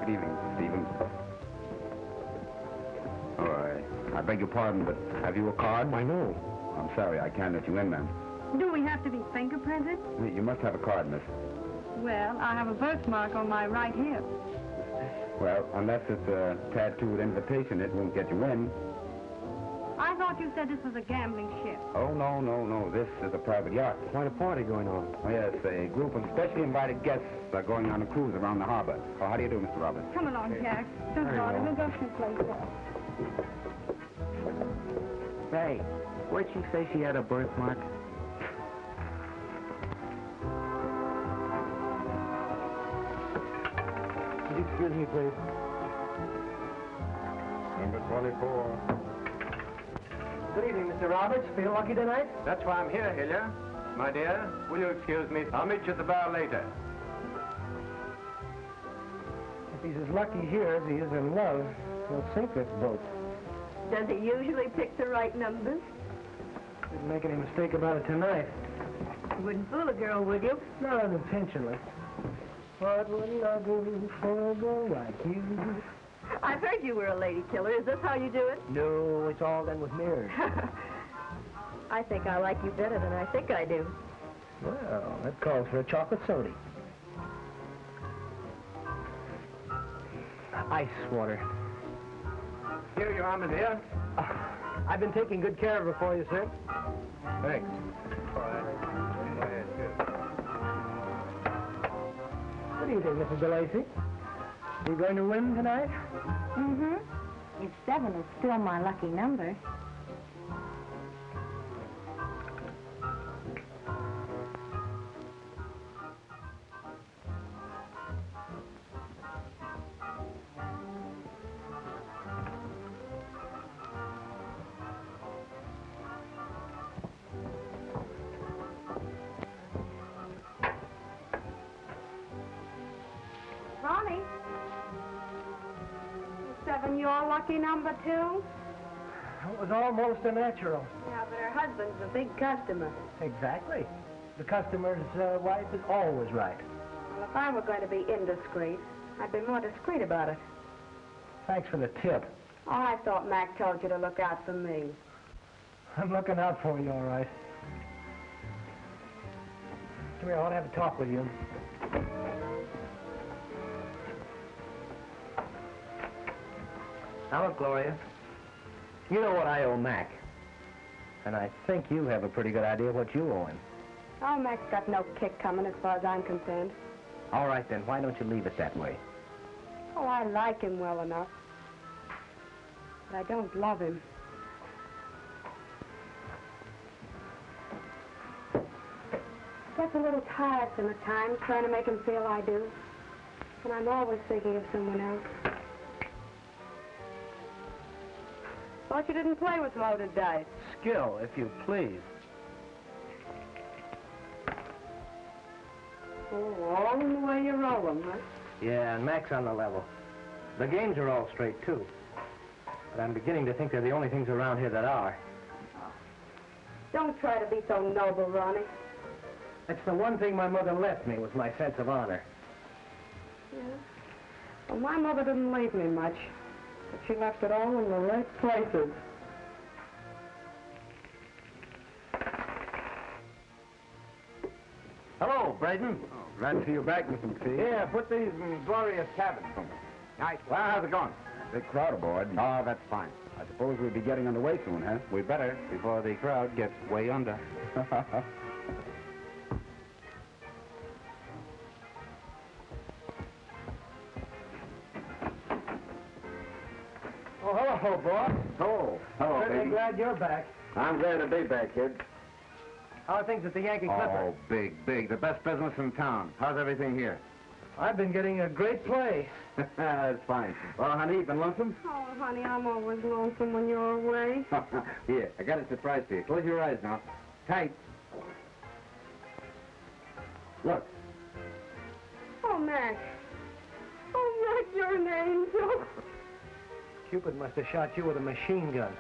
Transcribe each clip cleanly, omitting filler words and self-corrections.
Good evening, Stephen. I beg your pardon, but have you a card? I know. I'm sorry, I can't let you in, ma'am. Do we have to be fingerprinted? You must have a card, miss. Well, I have a birthmark on my right hip. Well, unless it's a tattooed invitation, it won't get you in. I thought you said this was a gambling ship. Oh, no. This is a private yacht. Quite a party going on. Oh, yes, a group of specially invited guests are going on a cruise around the harbor. Oh, how do you do, Mr. Roberts? Come along, Jack. Just Very daughter, well. we'll go someplace else. Say, where'd she say she had a birthmark? Would you excuse me, please? Number 24. Good evening, Mr. Roberts. Feel lucky tonight? That's why I'm here, Hilya. My dear, will you excuse me? I'll meet you at the bar later. If he's as lucky here as he is in love, he'll sink this boat. Does he usually pick the right numbers? Didn't make any mistake about it tonight. You wouldn't fool a girl, would you? Not unintentionally. What wouldn't I do for a girl like you? I've heard you were a lady killer. Is this how you do it? No, it's all done with mirrors. I think I like you better than I think I do. Well, that calls for a chocolate soda. Ice water. Here you are, my dear. I've been taking good care of her for you, sir. Thanks. What do you think, Mrs. DeLacy? You going to win tonight? Mm-hmm. If 7 is still my lucky number. Ronnie? Is 7 your lucky number, too? It was almost a natural. Yeah, but her husband's a big customer. Exactly. The customer's wife is always right. Well, if I were going to be indiscreet, I'd be more discreet about it. Thanks for the tip. Oh, I thought Mac told you to look out for me. I'm looking out for you, all right. Come here, I want to have a talk with you. Now, look, Gloria. You know what I owe Mac. And I think you have a pretty good idea what you owe him. Oh, Mac's got no kick coming as far as I'm concerned. All right, then, why don't you leave it that way? Oh, I like him well enough. But I don't love him. Gets a little tiresome at times trying to make him feel I do. And I'm always thinking of someone else. Thought you didn't play with loaded dice. Skill, if you please. Oh, all in the way you roll them, huh? Yeah, and Mac's on the level. The games are all straight, too. But I'm beginning to think they're the only things around here that are. Don't try to be so noble, Ronnie. That's the one thing my mother left me, was my sense of honor. Yeah. Well, my mother didn't leave me much. But she left it all in the right places. Hello, Braden. Oh, glad to see you back, Mr. McPhee. Yeah, put these in Gloria's cabin. Nice. Well, how's it going? Big crowd aboard. Oh, that's fine. I suppose we'll be getting underway soon, huh? We better, before the crowd gets way under. Oh, hello, boss. Oh, hello, Certainly baby. glad you're back. I'm glad to be back, kid. How are things at the Yankee Clipper? Oh, big. The best business in town. How's everything here? I've been getting a great play. That's fine. Well, honey, you been lonesome? Oh, honey, I'm always lonesome when you're away. Here, I got a surprise for you. Close your eyes now. Tight. Look. Oh, Mac. Oh, Mac, you're an angel. Cupid must have shot you with a machine gun.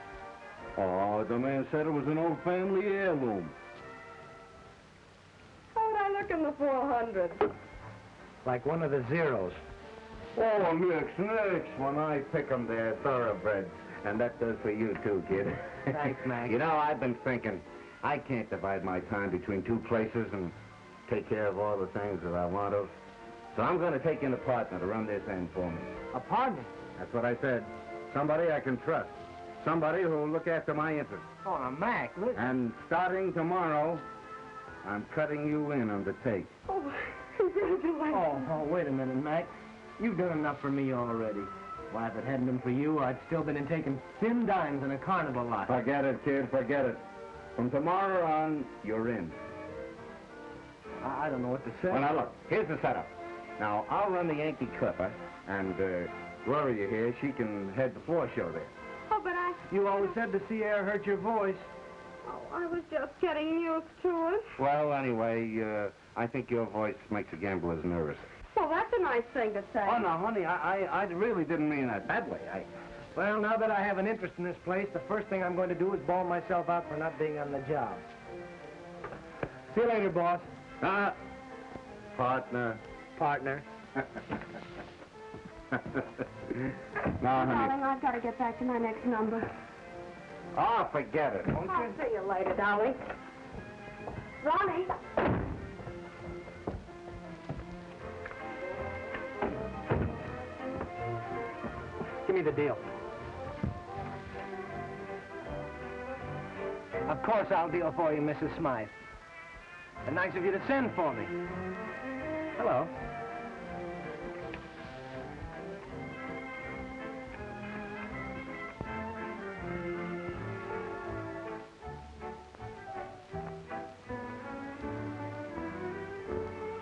Oh, the man said it was an old family heirloom. How'd I look in the 400? Like one of the zeros. Oh, nix. When I pick 'em, they're thoroughbreds. And that does for you, too, kid. Thanks, Mac. You know, I've been thinking, I can't divide my time between two places and take care of all the things that I want to. So I'm going to take in a partner to run this end for me. A partner? That's what I said. Somebody I can trust. Somebody who'll look after my interests. Oh, now, Mac, listen. And starting tomorrow, I'm cutting you in on the take. Oh, congratulations. Oh, wait a minute, Mac. You've done enough for me already. Why, if it hadn't been for you, I'd still been in taking thin dimes in a carnival lot. Forget it, kid, forget it. From tomorrow on, you're in. I don't know what to say. Well, now, look, here's the setup. Now, I'll run the Yankee Clipper, and Gloria here, she can head the floor show there. Oh, but You always said the sea air hurt your voice. I was just getting used to it. Well, anyway, I think your voice makes the gamblers nervous. Well, that's a nice thing to say. Oh, no, honey, I really didn't mean that that way. Well, now that I have an interest in this place, the first thing I'm going to do is bawl myself out for not being on the job. See you later, boss. Partner. Partner. Now, honey. Darling, I've got to get back to my next number. Oh, forget it. I'll see you later, darling. Ronnie. Give me the deal. Of course I'll deal for you, Mrs. Smythe. And nice of you to send for me. Hello.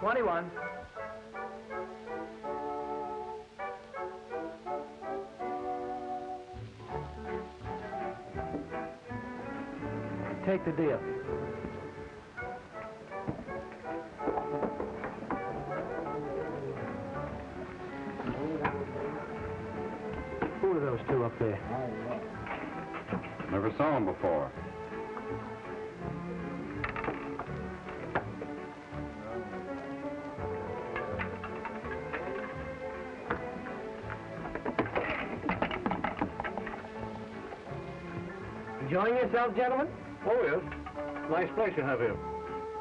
$21. Take the deal. Who are those two up there? Never saw him before. Enjoying yourself, gentlemen? Oh, yes. Nice place you have here.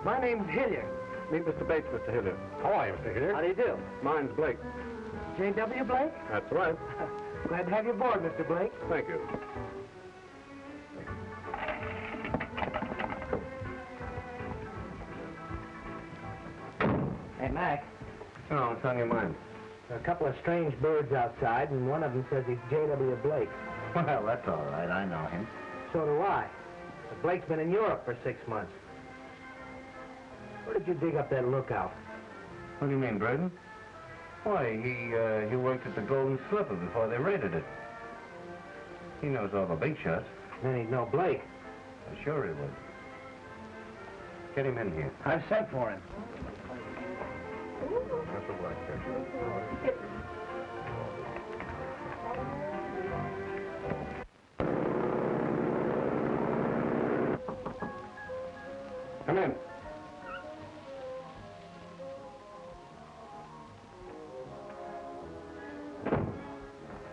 My name's Hillier. Meet Mr. Bates, Mr. Hillier. How are you, Mr. Hillier? How do you do? Mine's Blake. J.W. Blake? That's right. Glad to have you aboard, Mr. Blake. Thank you. Hey, Mac. Oh, what's on your mind? There are a couple of strange birds outside, and one of them says he's J.W. Blake. Well, that's all right. I know him. So do I. But Blake's been in Europe for 6 months. Where did you dig up that lookout? What do you mean, Braden? Why, he worked at the Golden Slipper before they raided it. He knows all the big shots. Then he'd know Blake. I'm sure he would. Get him in here. I've sent for him. That's a black picture. Come in.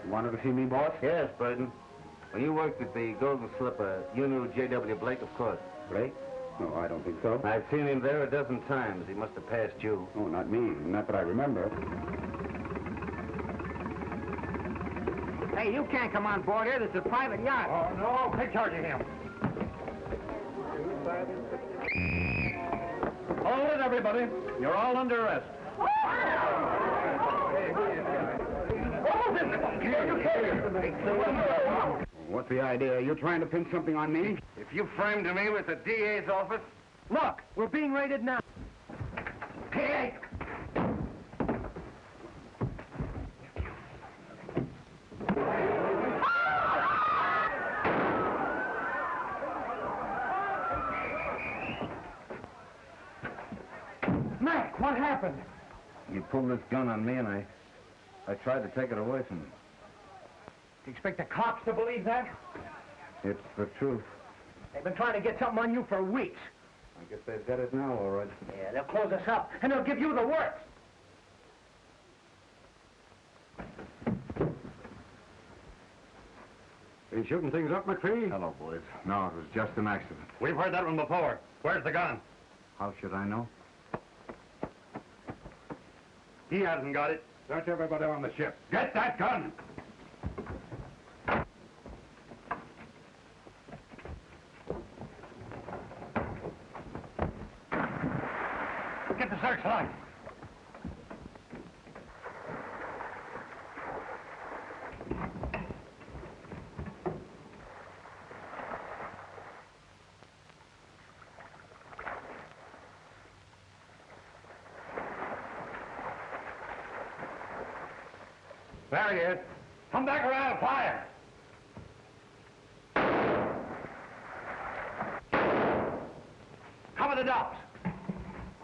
You wanted to see me, boss? Yes, Braden. When you worked at the Golden Slipper, you knew J.W. Blake, of course. Blake? No, I don't think so. I've seen him there a dozen times. He must have passed you. Oh, not me. Not that I remember. Hey, you can't come on board here. This is a private yacht. Oh, no. Take charge of him. Hold it, everybody. You're all under arrest. What's the idea? You trying to pin something on me? If you framed me with the DA's office... Look, we're being raided now. Hey! Mac, what happened? You pulled this gun on me, and I tried to take it away from you. You expect the cops to believe that? It's the truth. They've been trying to get something on you for weeks. I guess they've got it now, all right. Yeah, they'll close us up, and they'll give you the works. Are you shooting things up, McPhee? Hello, boys. No, it was just an accident. We've heard that one before. Where's the gun? How should I know? He hasn't got it. Search everybody on the ship. Get that gun! Get the searchlight. There he is. Come back around, fire. Cover the docks.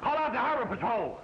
Call out the harbor patrol.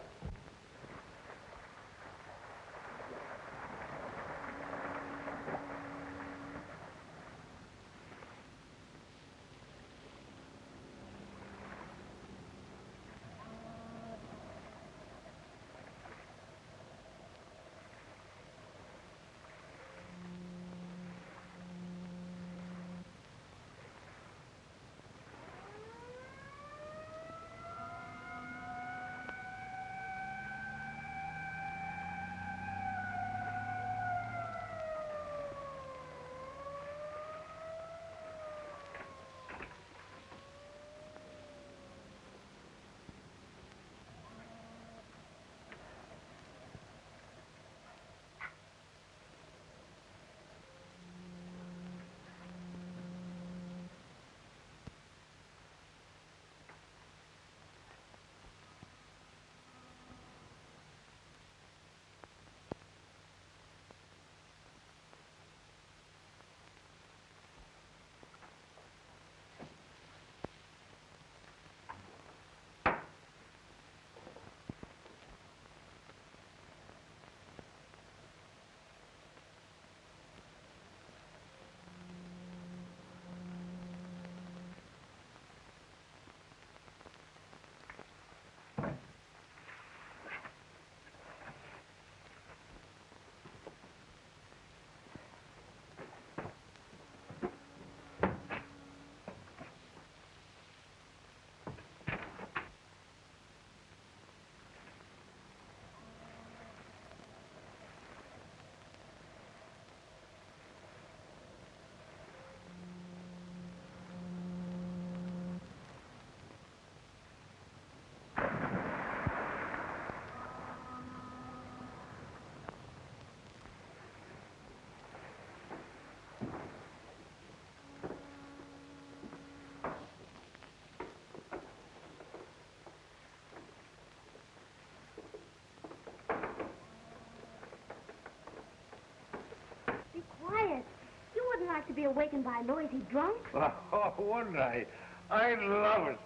like to be awakened by a noisy drunk? Oh, wouldn't I? I'd love it.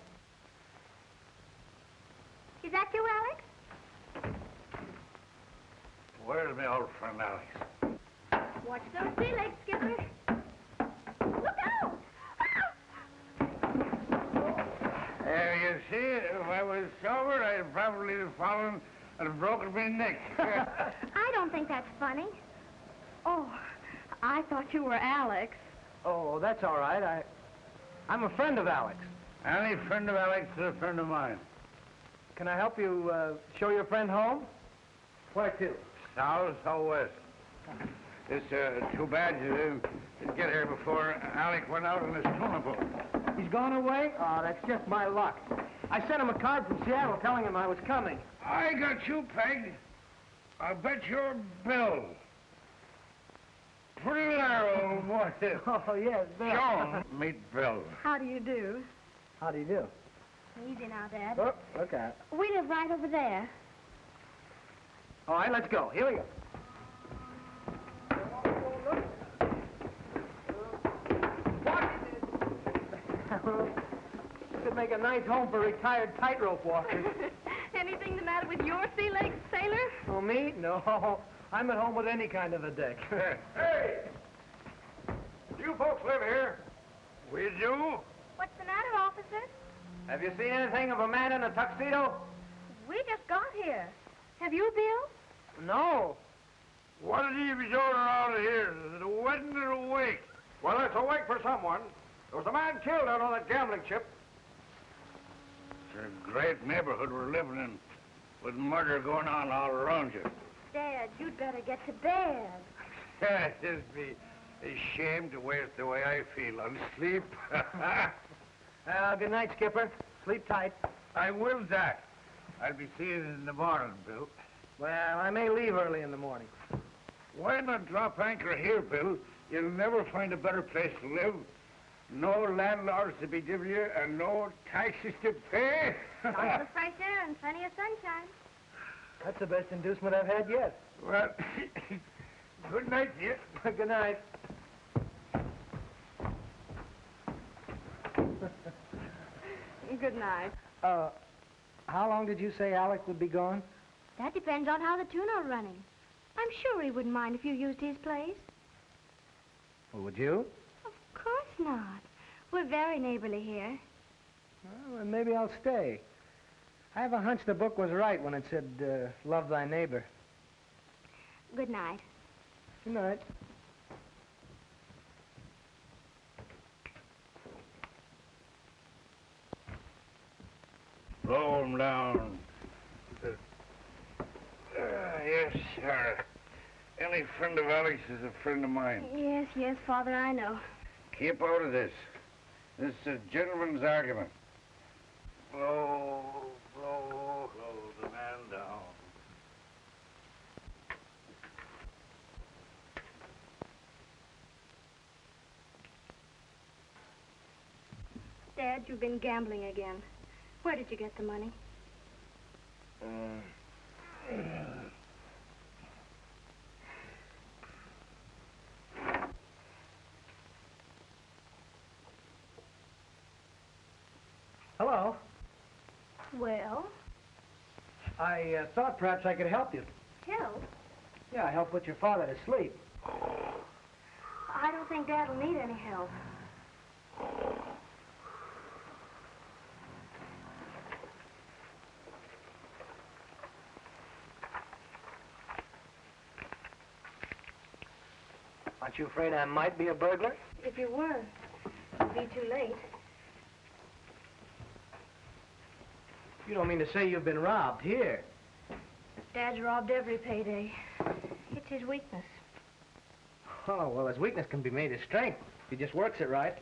Is that you, Alex? Where's my old friend Alex? Watch those sea legs, Skipper. Look out! There, you see, if I was sober, I'd probably have fallen and broken my neck. I don't think that's funny. Oh, I thought you were Alex. Oh, that's all right. I'm a friend of Alex. Any friend of Alex is a friend of mine. Can I help you show your friend home? Where to? Southwest. It's too bad you didn't get here before Alec went out on his tuna boat. He's gone away? Oh, that's just my luck. I sent him a card from Seattle telling him I was coming. I got you pegged. I'll bet your bill. Put it there, old boy. Oh, yes, Bill. John, meet Bill. How do you do? How do you do? Easy now, Dad. Oh, look at it. We live right over there. All right, let's go. Here we go. Could make a nice home for retired tightrope walkers. Anything the matter with your sea legs, sailor? Oh, me? No. I'm at home with any kind of a deck. Hey! You folks live here? We do? What's the matter, officer? Have you seen anything of a man in a tuxedo? We just got here. Have you, Bill? No. What did he be doing around here? Is it a wedding or a wake? Well, it's a wake for someone. There was a man killed out on that gambling ship. It's a great neighborhood we're living in, with murder going on all around you. Dad, you'd better get to bed. It'd be a shame to waste the way I feel on sleep. Good night, Skipper. Sleep tight. I will, Jack. I'll be seeing you in the morning, Bill. Well, I may leave early in the morning. Why not drop anchor here, Bill? You'll never find a better place to live. No landlords to be giving you, and no taxes to pay. Lots of fresh air and plenty of sunshine. That's the best inducement I've had yet. Well, good night to you. Good night. Good night. How long did you say Alec would be gone? That depends on how the tuna's running. I'm sure he wouldn't mind if you used his place. Well, would you? Of course not. We're very neighborly here. Well, then maybe I'll stay. I have a hunch the book was right when it said, love thy neighbor. Good night. Good night. Blow him down. Yes, sir. Any friend of Alex is a friend of mine. Yes, yes, Father, I know. Keep out of this. This is a gentleman's argument. Blow, blow, blow the man down. Dad, you've been gambling again. Where did you get the money? Hello. Well, I thought perhaps I could help you. help. Yeah, help put your father to sleep. I don't think Dad will need any help. Aren't you afraid I might be a burglar? If you were, it'd be too late. You don't mean to say you've been robbed here? Dad's robbed every payday. It's his weakness. Oh, well, his weakness can be made his strength if he just works it right.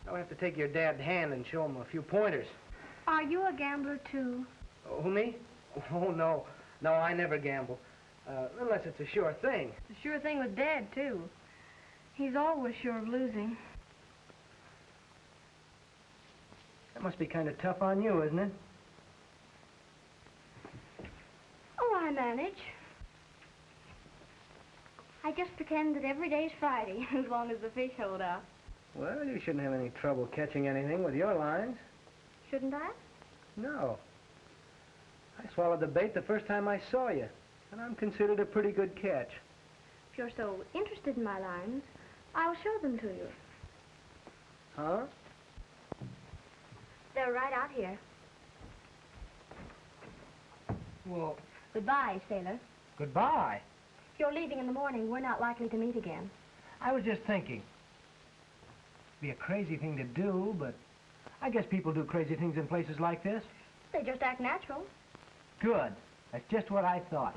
I'll have to take your dad's hand and show him a few pointers. Are you a gambler, too? Oh, me? Oh, no. No, I never gamble. Unless it's a sure thing. It's a sure thing with Dad, too. He's always sure of losing. That must be kind of tough on you, isn't it? Oh, I manage. I just pretend that every day's Friday, as long as the fish hold out. Well, you shouldn't have any trouble catching anything with your lines. Shouldn't I? No. I swallowed the bait the first time I saw you, and I'm considered a pretty good catch. If you're so interested in my lines, I'll show them to you. Huh? They're right out here. Well, Goodbye, sailor. goodbye. If you're leaving in the morning, we're not likely to meet again. I was just thinking. Be a crazy thing to do, but I guess people do crazy things in places like this. They just act natural. Good. That's just what I thought.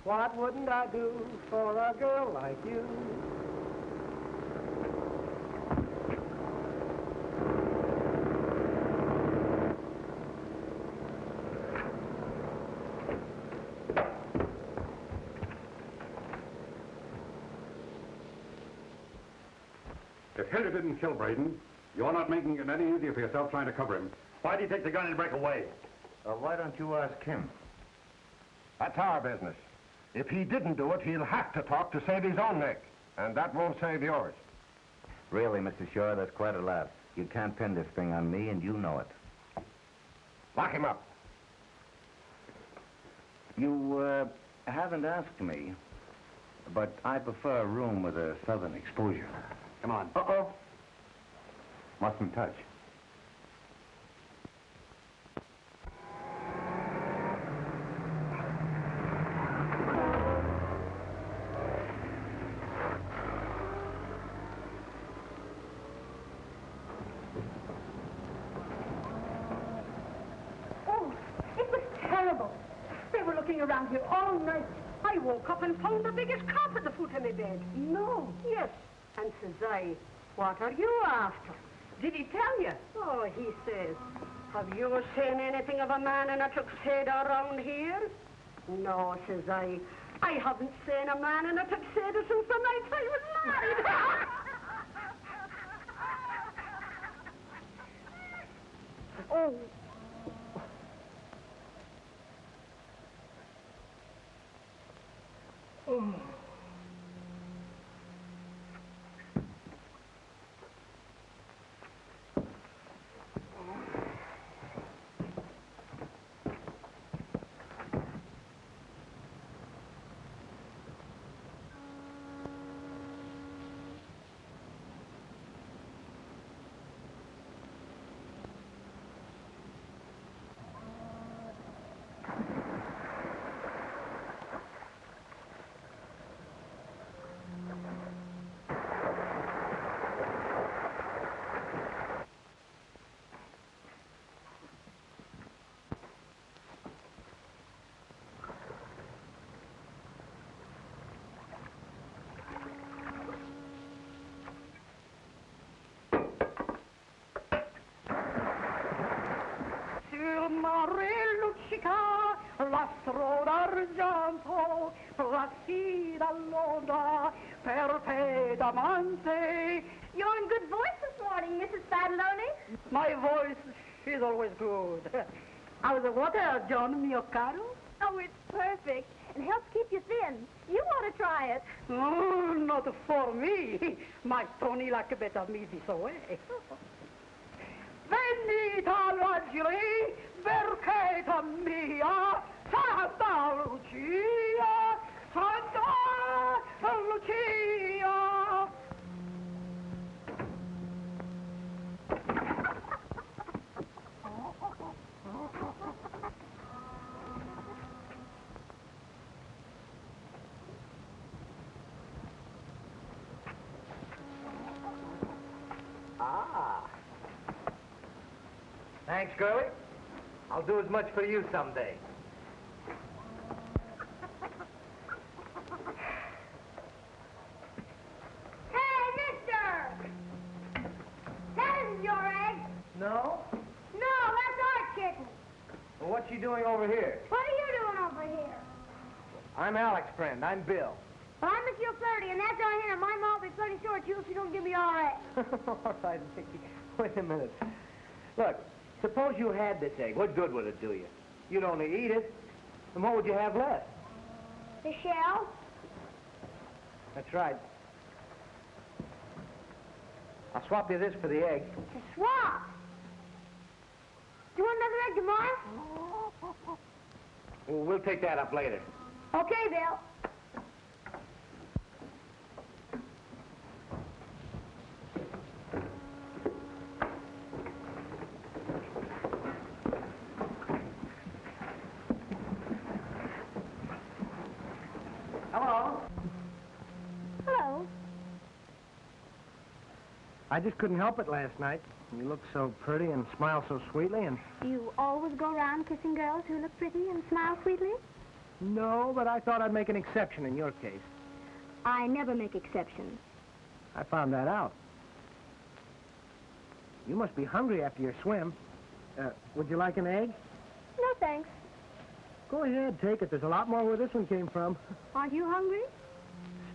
What wouldn't I do for a girl like you? If Hilliard didn't kill Braden, you're not making it any easier for yourself trying to cover him. Why'd he take the gun and break away? Why don't you ask him? That's our business. If he didn't do it, he'll have to talk to save his own neck. And that won't save yours. Really, Mr. Shaw, that's quite a lot. You can't pin this thing on me, and you know it. Lock him up. You, haven't asked me, but I prefer a room with a southern exposure. Come on. Uh-oh. Mustn't touch. Oh, it was terrible. They were looking around here all night. I woke up and found the biggest cop at the foot of my bed. No. Yes. And says I, what are you after? Did he tell you? Oh, he says, have you seen anything of a man in a tuxedo around here? No, says I haven't seen a man in a tuxedo since the night I was married. Oh. Oh. Mare luccica, l'astro d'argento, placida l'onda, perpetuamente. You're in good voice this morning, Mrs. Spadaloni. My voice is always good. How's the water, John, mio caro? Oh, it's perfect. It helps keep you thin. You ought to try it. Oh, not for me. My Tony like a better me this way. Venita l'angeli, vercheta mia, Santa Lucia, Santa Lucia. Thanks, girlie. I'll do as much for you someday. Hey, mister! That isn't your egg. No? No, that's our kitten. Well, what's she doing over here? What are you doing over here? I'm Alec's friend. I'm Bill. Well, I'm Miss Flirty, and that's our hen. My mom will be pretty short you if you don't give me our egg. All right, Mickey. Wait a minute. Look, suppose you had this egg. What good would it do you? You'd only eat it. And what would you have left? The shell? That's right. I'll swap you this for the egg. To swap. Do you want another egg tomorrow? Well, we'll take that up later. Okay, Bill. I just couldn't help it last night. You looked so pretty and smiled so sweetly, and... You always go around kissing girls who look pretty and smile sweetly? No, but I thought I'd make an exception in your case. I never make exceptions. I found that out. You must be hungry after your swim. Would you like an egg? No, thanks. Go ahead, take it. There's a lot more where this one came from. Aren't you hungry?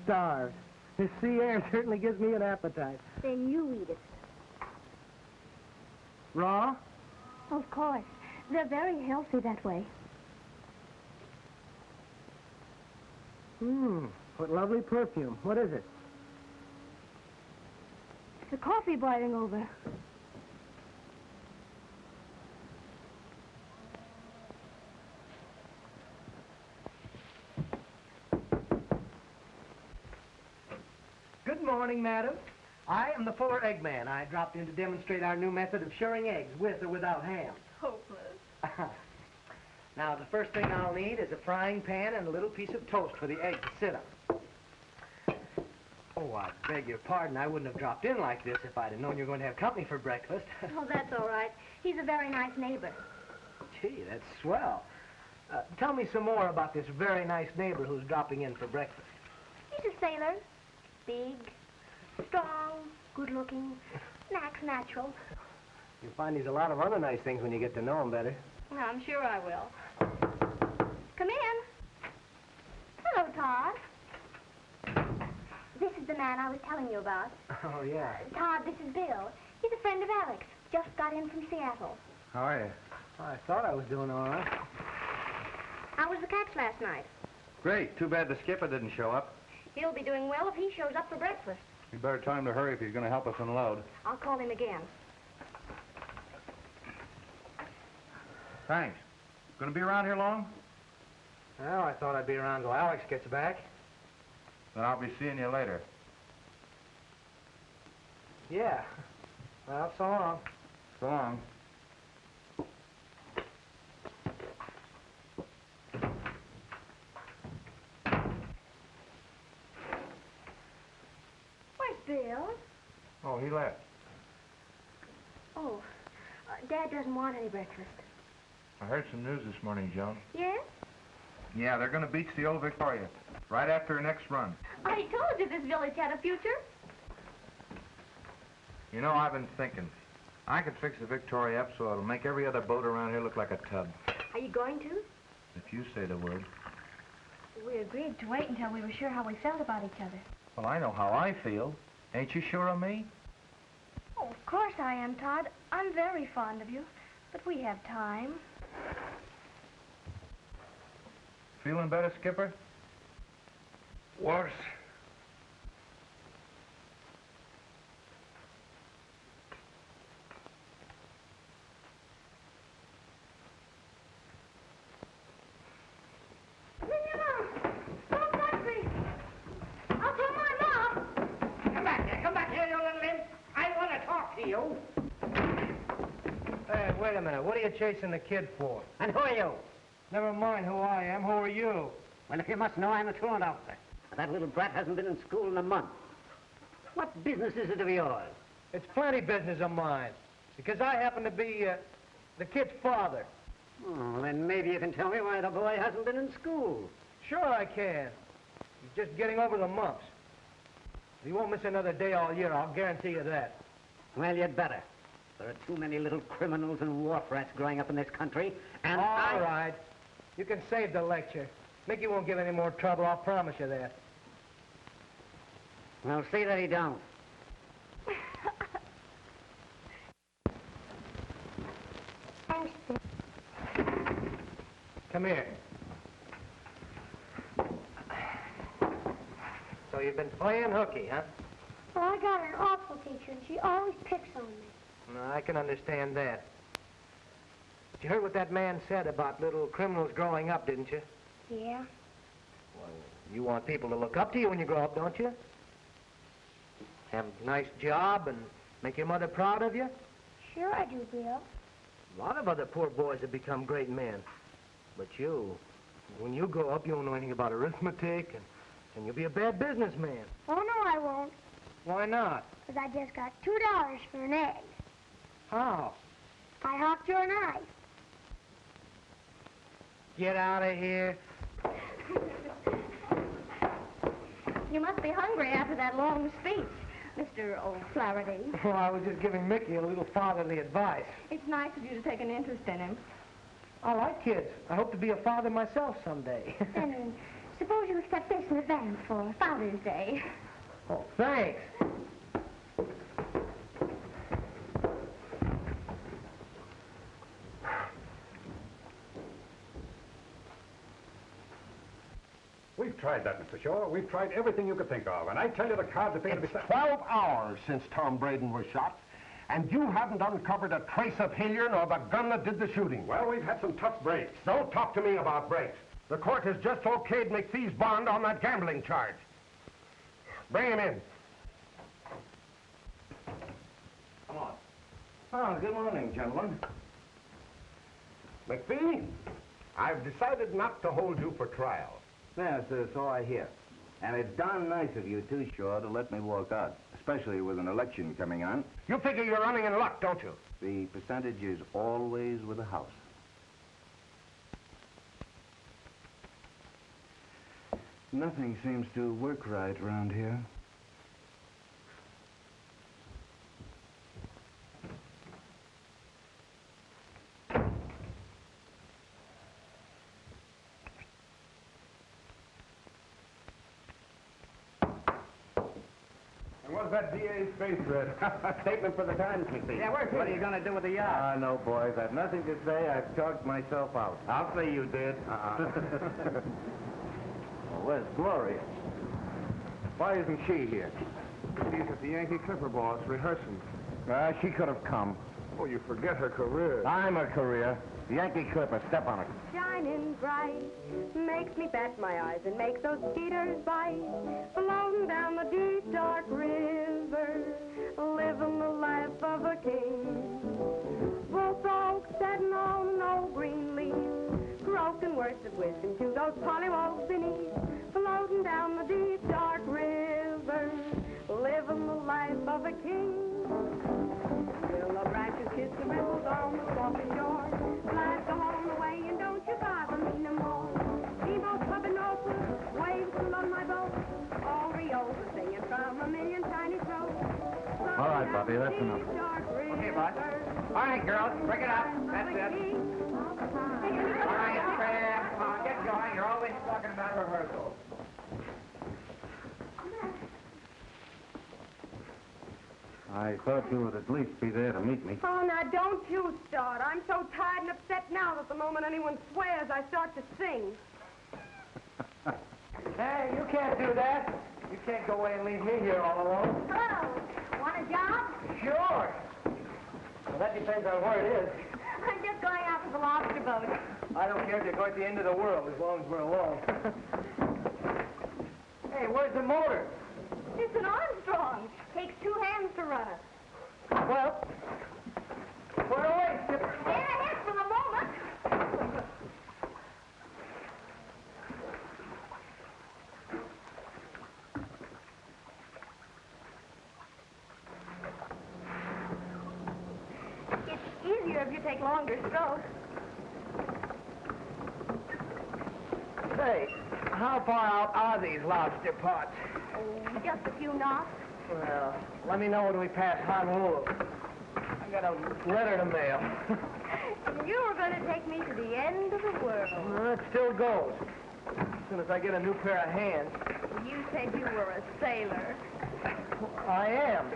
Starved. This sea air certainly gives me an appetite. Then you eat it. Raw? Of course. They're very healthy that way. What lovely perfume. What is it? The coffee boiling over. Good morning, madam. I am the Fuller Egg Man. I dropped in to demonstrate our new method of shirring eggs, with or without ham. Hopeless. Now, the first thing I'll need is a frying pan and a little piece of toast for the egg to sit on. Oh, I beg your pardon. I wouldn't have dropped in like this if I'd have known you were going to have company for breakfast. Oh, that's all right. He's a very nice neighbor. Gee, that's swell. Tell me some more about this very nice neighbor who's dropping in for breakfast. He's a sailor. Big, strong, good-looking, acts natural. You'll find he's a lot of other nice things when you get to know him better. I'm sure I will. Come in. Hello, Todd. This is the man I was telling you about. Oh, yeah. Todd, this is Bill. He's a friend of Alex. Just got in from Seattle. How are you? I thought I was doing all right. How was the catch last night? Great. Too bad the skipper didn't show up. He'll be doing well if he shows up for breakfast. We better tell him to hurry if he's going to help us unload. I'll call him again. Thanks. Going to be around here long? Well, I thought I'd be around till Alex gets back. Then I'll be seeing you later. Yeah. Well, so long. So long. Where's Bill? Oh, he left. Oh, Dad doesn't want any breakfast. I heard some news this morning, Joan. Yes? Yeah, they're going to beach the old Victoria right after her next run. I told you this village had a future. You know, I've been thinking. I could fix the Victoria up so it'll make every other boat around here look like a tub. Are you going to? If you say the word. We agreed to wait until we were sure how we felt about each other. Well, I know how I feel. Ain't you sure of me? Oh, of course I am, Todd. I'm very fond of you. But we have time. Feeling better, Skipper? Worse. Don't touch me! I'll tell my mom! Come back here, you little imp. I want to talk to you. Hey, wait a minute. What are you chasing the kid for? And who are you? Never mind who I am. Who are you? Well, if you must know, I'm a truant officer. That little brat hasn't been in school in a month. What business is it of yours? It's plenty business of mine. Because I happen to be the kid's father. Oh, then maybe you can tell me why the boy hasn't been in school. Sure I can. He's just getting over the mumps. He won't miss another day all year, I'll guarantee you that. Well, you'd better. There are too many little criminals and wharf rats growing up in this country, and All right. You can save the lecture. Mickey won't give any more trouble, I'll promise you that. Well, see that he don't. Thanks, Bill. Come here. So you've been playing hooky, huh? Well, I got an awful teacher, and she always picks on me. No, I can understand that. But you heard what that man said about little criminals growing up, didn't you? Yeah? Well, you want people to look up to you when you grow up, don't you? Have a nice job and make your mother proud of you? Sure I do, Bill. A lot of other poor boys have become great men. But you, when you grow up, you won't know anything about arithmetic, and you'll be a bad businessman. Oh, no, I won't. Why not? Because I just got $2 for an egg. How? I hocked your knife. Get out of here. You must be hungry after that long speech, Mr. O'Flaherty. Well, I was just giving Mickey a little fatherly advice. It's nice of you to take an interest in him. I like kids. I hope to be a father myself someday. Then suppose you accept this in advance for Father's Day. Oh, thanks. We've tried that, Mr. Shaw. We've tried everything you could think of, and I tell you the cards appear to be... It's 12 hours since Tom Braden was shot, and you haven't uncovered a trace of Hilliard or the gun that did the shooting. Well, we've had some tough breaks. Don't talk to me about breaks. The court has just okayed McPhee's bond on that gambling charge. Bring him in. Come on. Oh, good morning, gentlemen. McPhee, I've decided not to hold you for trial. Yes, so I hear. And it's darn nice of you, too, Shaw, to let me walk out, especially with an election coming on. You figure you're running in luck, don't you? The percentage is always with the House. Nothing seems to work right around here. And what's that DA's face read? Statement for the Times, McPhee. Yeah, what are you going to do with the yacht? No, boys, I've nothing to say. I've talked myself out. I'll say you did. Well, where's Gloria? Why isn't she here? She's at the Yankee Clipper, boss, rehearsing. She could have come. Oh, you forget her career. I'm a career. The Yankee Clipper, step on it. Shining bright, makes me bat my eyes and makes those skeeters bite. Floating down the deep, dark river, living the life of a king. Both oaks setting on old green leaves, croaking words of wisdom to those pollywogs beneath. Floating down the deep, dark river, living the life of a king. Willow branches kiss the ripples on the swampy shore. Flies go on the way and don't you bother me no more. Steamboats pumping Norfolk, waves still on my boat. All Rio's are singing from a million tiny throats. All right, Bobby, that's enough. Okay, boss. All right, girls, break it up. That's it. All right, Fran, come on, get going. You're always talking about rehearsals. I thought you would at least be there to meet me. Oh, now don't you start. I'm so tired and upset now that the moment anyone swears, I start to sing. Hey, you can't do that. You can't go away and leave me here all alone. Hello. Want a job? Sure. Well, that depends on where it is. I'm just going out to the lobster boat. I don't care if you're going to the end of the world as long as we're alone. Hey, where's the motor? It's an Armstrong. Takes 2 hands to run it. Well, put it away, Skipper. Stay ahead for the moment. It's easier if you take longer strokes. Say, how far out are these lobster pots? Oh, just a few knots. Well, let me know when we pass Honolulu. I got a letter to mail. And you were going to take me to the end of the world. Well, it still goes. As soon as I get a new pair of hands. You said you were a sailor. I am.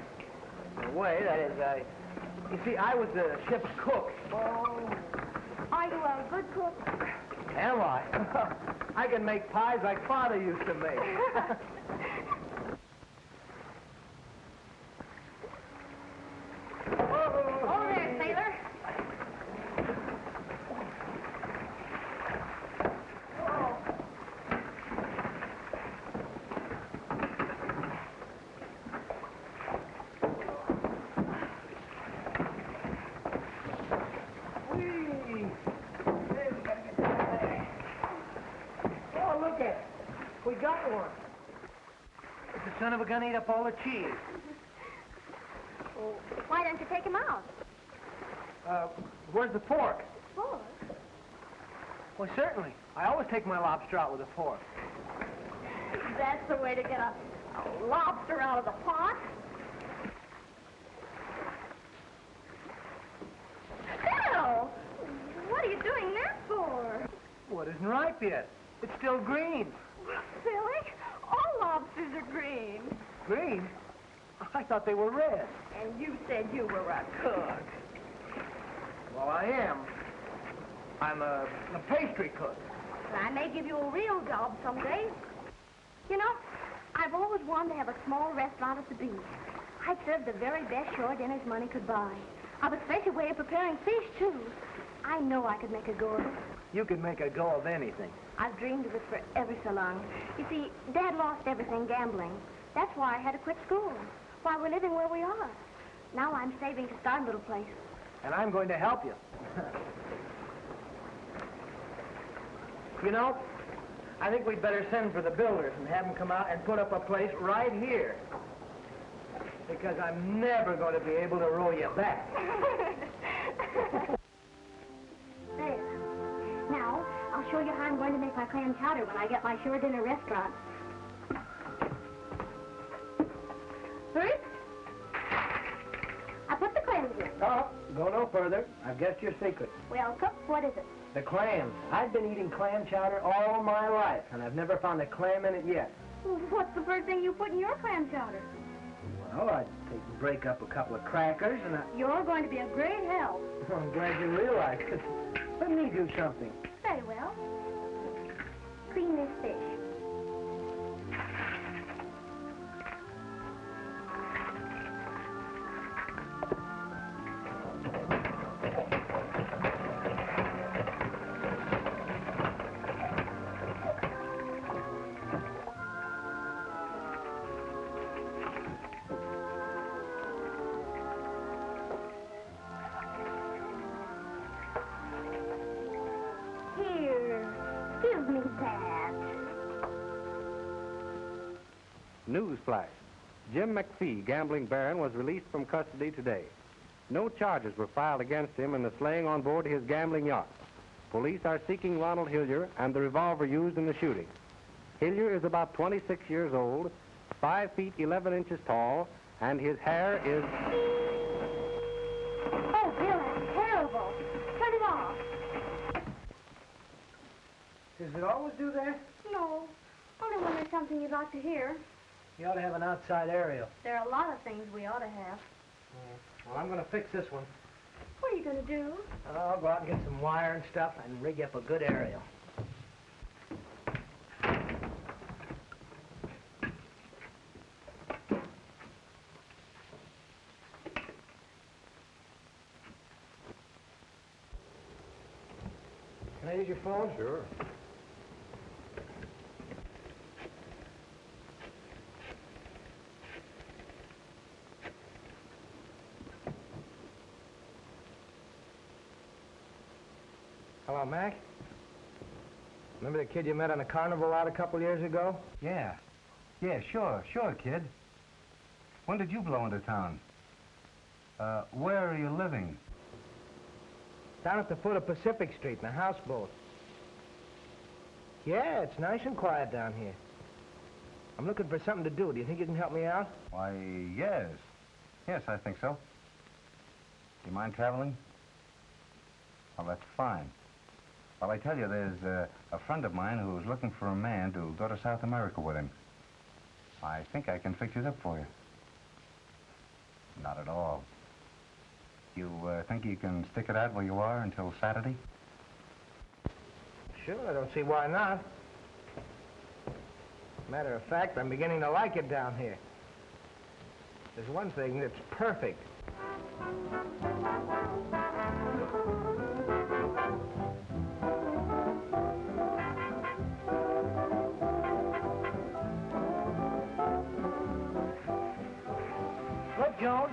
In a way, that is, you see, I was the ship's cook. Oh. Are you a good cook? Am I? I can make pies like Father used to make. Oh, there, sailor. Oh, look at it. We got one. The son of a gun ate up all the cheese. Why don't you take him out? Where's the fork? Fork? Well, certainly. I always take my lobster out with a fork. That's the way to get a lobster out of the pot. Phil! What are you doing that for? Well, it isn't ripe yet. It's still green. Silly. All lobsters are green. Green? I thought they were red. And you said you were a cook. Well, I am. I'm a pastry cook. I may give you a real job someday. You know, I've always wanted to have a small restaurant at the beach. I'd serve the very best shore dinners money could buy. I've a special way of preparing fish, too. I know I could make a go of it. You can make a go of anything. I've dreamed of it for ever so long. You see, Dad lost everything gambling. That's why I had to quit school. Why we're living where we are. Now I'm saving to start a little place. And I'm going to help you. You know, I think we'd better send for the builders and have them come out and put up a place right here. Because I'm never going to be able to row you back. There. Now, I'll show you how I'm going to make my clam chowder when I get my shore dinner restaurant. First, I put the clams in. Oh, go no further. I've guessed your secret. Well, cook, what is it? The clams. I've been eating clam chowder all my life, and I've never found a clam in it yet. Well, what's the first thing you put in your clam chowder? Well, I'd break up a couple of crackers, and You're going to be a great help. I'm glad you realize it. Let me do something. Very well. Clean this fish. Give me that. Newsflash. Jim McPhee, gambling baron, was released from custody today. No charges were filed against him in the slaying on board his gambling yacht. Police are seeking Ronald Hillier and the revolver used in the shooting. Hillier is about 26 years old, 5 feet 11 inches tall, and his hair is... Oh, Bill, that's terrible. Turn it off. Does it always do that? No. Only when there's something you'd like to hear. You ought to have an outside aerial. There are a lot of things we ought to have. Well, I'm going to fix this one. What are you going to do? I'll go out and get some wire and stuff and rig up a good aerial. Can I use your phone? Sure. Hello, Mac. Remember the kid you met on the carnival out a couple years ago? Yeah. Yeah, sure, kid. When did you blow into town? Where are you living? Down at the foot of Pacific Street in a houseboat. Yeah, it's nice and quiet down here. I'm looking for something to do. Do you think you can help me out? Why, yes. Yes, I think so. Do you mind traveling? Well, that's fine. Well, I tell you, there's a friend of mine who's looking for a man to go to South America with him. I think I can fix it up for you. Not at all. You think you can stick it out where you are until Saturday? Sure, I don't see why not. Matter of fact, I'm beginning to like it down here. There's one thing that's perfect. Look, Joan.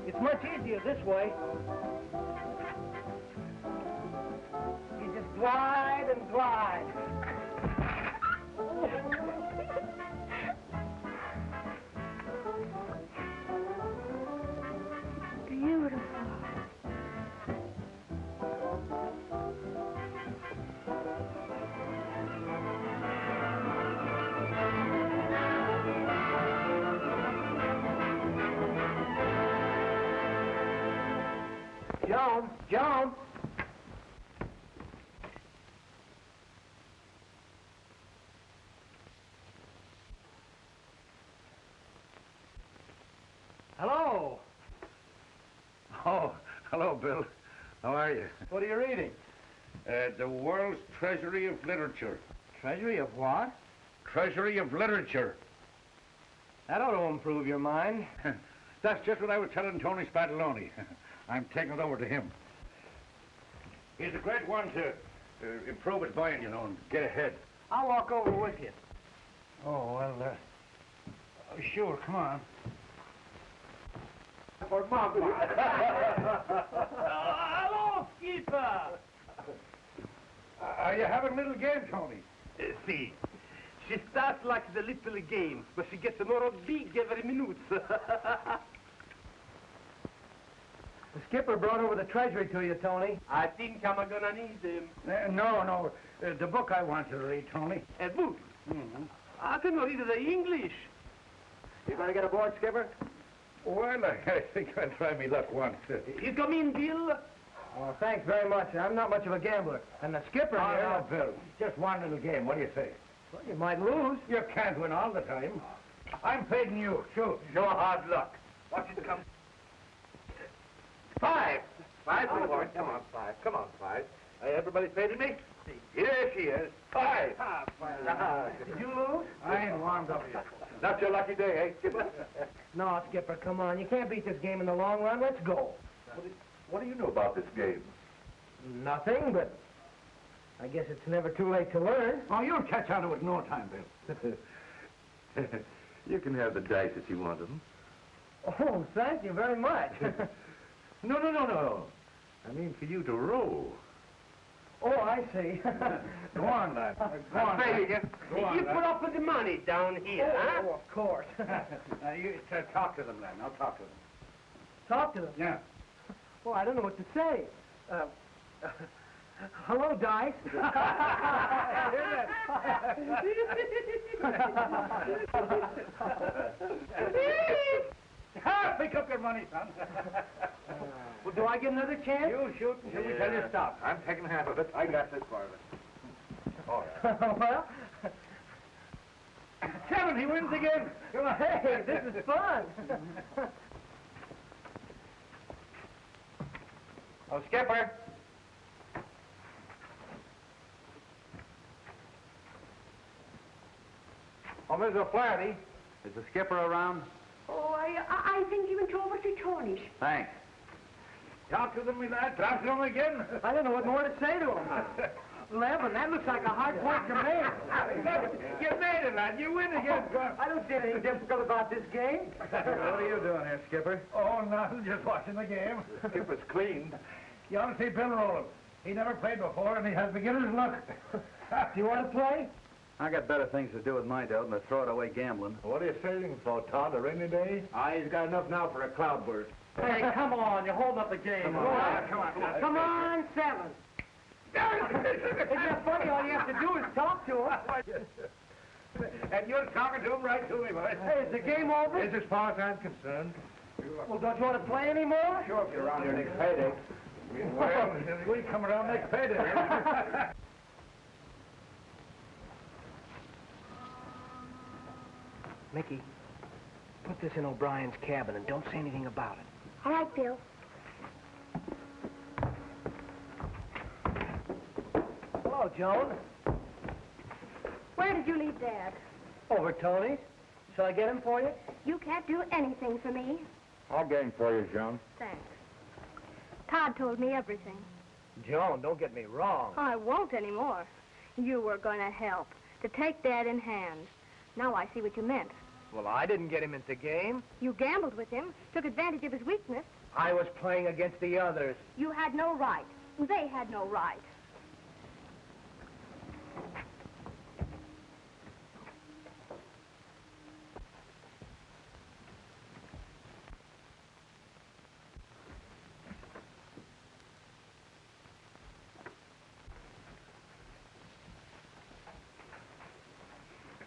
It's much easier this way. You just glide and glide. Joan! Joan! Hello. Oh, hello, Bill. How are you? What are you reading? The World's Treasury of Literature. Treasury of what? Treasury of Literature. That ought to improve your mind. That's just what I was telling Tony Spadaloni. I'm taking it over to him. He's a great one to improve his mind, you know, and get ahead. I'll walk over with you. Oh, well, sure, come on. For Mama. Hello, Skipper. Are you having a little game, Tony? See, she starts like the little game, but she gets more big every minute. The skipper brought over the treasury to you, Tony. I think I'm gonna need him. No. The book I want you to read, Tony. A book? Mm-hmm. I can read the English. You gonna get aboard, Skipper? Well, I think I'll try me luck once. You come in, Bill. Well, thanks very much. I'm not much of a gambler. And the skipper here... No, Bill. Just one little game. What do you say? Well, you might lose. You can't win all the time. I'm fading you. Show hard luck. Watch it come. 5. 5 reward. Come on, 5. Come on, 5. Everybody faded me? Here she is. 5. Did you lose? I ain't warmed up yet. Not your lucky day, eh, Skipper? No, Skipper, come on. You can't beat this game in the long run. Let's go. What do you know about this game? Nothing, but I guess it's never too late to learn. Oh, you'll catch on to it in no time, Bill. You can have the dice if you want them. Oh, thank you very much. No. I mean for you to roll. Oh, I see. Go on, lad. Go on, lad. Go on, You put up with the money down here, huh? Oh, of course. You talk to them, lad. I'll talk to them. Talk to them? Yeah. Oh, I don't know what to say. Hello, Dice. Pick up your money, son. Well, do I get another chance? You shoot until we tell you to stop. I'm taking half of it. I got this part of it. All right. Well, 7, he wins again. Come on. hey, this is fun. Oh, Skipper. Oh, Mrs. O'Flaherty, is the skipper around? Oh, I think he went over to Tony's. Thanks. Talk to them, me lad. Talk to them again. I don't know what more to say to him. Levin, that looks like a hard point you made. You made it, lad. You win again. I don't see anything difficult about this game. What are you doing here, Skipper? Oh, nothing. Just watching the game. Skipper's clean. You ought to see Bill roll him. He never played before, and he has beginner's luck. Do you want to play? I got better things to do with my dough than to throw it away gambling. What are you saving for, Todd? A rainy day? He's got enough now for a cloudburst. Hey, come on. You're holding up the game. Come on. Come on, 7. Isn't that funny? All you have to do is talk to him. And you're talking to him right to me, boy. Hey, is the game over? As far as I'm concerned. Well, don't you want to play anymore? Sure, if you're around here next payday. Well, we come around next payday. Mickey, put this in O'Brien's cabin and don't say anything about it. All right, Bill. Hello, Joan. Where did you leave Dad? Over at Tony's. Shall I get him for you? You can't do anything for me. I'll get him for you, Joan. Thanks. Todd told me everything. Joan, don't get me wrong. I won't anymore. You were going to help, to take Dad in hand. Now I see what you meant. Well, I didn't get him into the game. You gambled with him, took advantage of his weakness. I was playing against the others. You had no right. They had no right.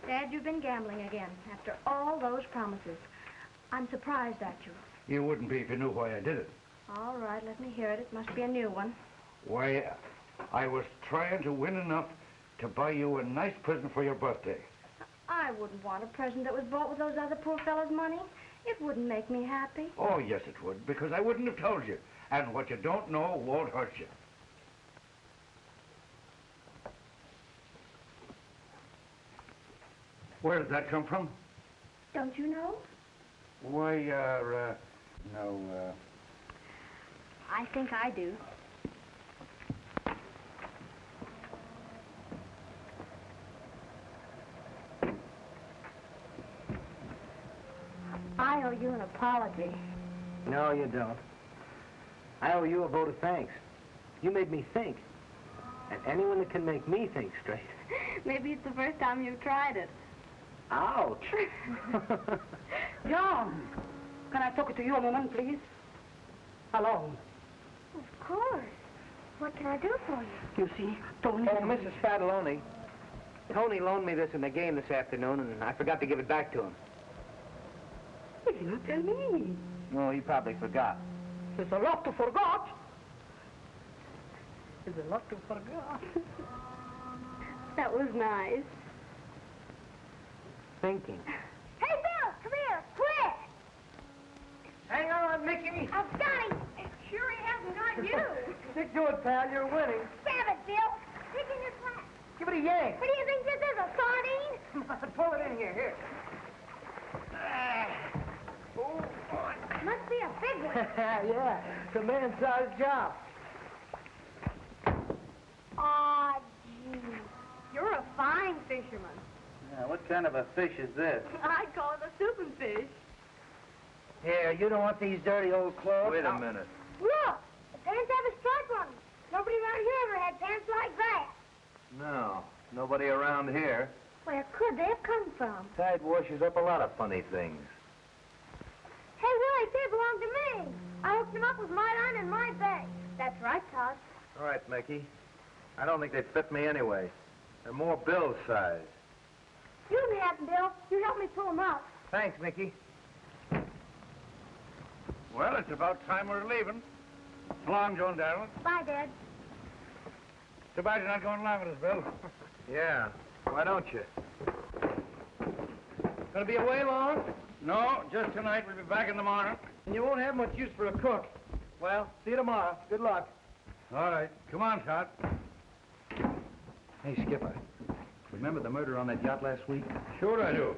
Dad, you've been gambling again, after all those promises. I'm surprised at you. You wouldn't be if you knew why I did it. All right, let me hear it. It must be a new one. Why, I was trying to win enough to buy you a nice present for your birthday. I wouldn't want a present that was bought with those other poor fellas' money. It wouldn't make me happy. Oh, yes, it would, because I wouldn't have told you. And what you don't know won't hurt you. Where did that come from? Don't you know? Why, I think I do. I owe you an apology. No, you don't. I owe you a vote of thanks. You made me think. And anyone that can make me think straight. Maybe it's the first time you've tried it. Ouch. John, can I talk to you a moment, please? Alone. Of course. What can I do for you? You see, Tony... Oh, Mrs. Fataloni. Tony loaned me this in the game this afternoon, and I forgot to give it back to him. He did not tell me. No, he probably forgot. There's a lot to forget. There's a lot to forget. That was nice. Thinking. Hey, Bill, come here, quick! Hang on, Mickey. I've got him. Sure he hasn't got you. Stick to it, pal. You're winning. Stab it, Bill. Stick in your flat. Give it a yank. What do you think this is, a sardine? Pull it in here. Here. Oh, boy. Must be a big one. Yeah, it's a man-sized job. Aw, gee. You're a fine fisherman. Yeah, what kind of a fish is this? I call it a souping fish. Here, you don't want these dirty old clothes? Wait a minute. Look, the pants have a stripe on them. Nobody around here ever had pants like that. No, nobody around here. Where could they have come from? Tide washes up a lot of funny things. Hey, Willie, they belong to me. I hooked them up with my line and my bag. That's right, Todd. All right, Mickey. I don't think they fit me anyway. They're more Bill's size. You can have them, Bill. You help me pull them up. Thanks, Mickey. Well, it's about time we're leaving. So long, Joan Darrell. Bye, Dad. Too bad you're not going along with us, Bill. Yeah, why don't you? Gonna be away long? No, just tonight. We'll be back in the morning. And you won't have much use for a cook. Well, see you tomorrow. Good luck. All right. Come on, Todd. Hey, Skipper. Remember the murder on that yacht last week? Sure I do.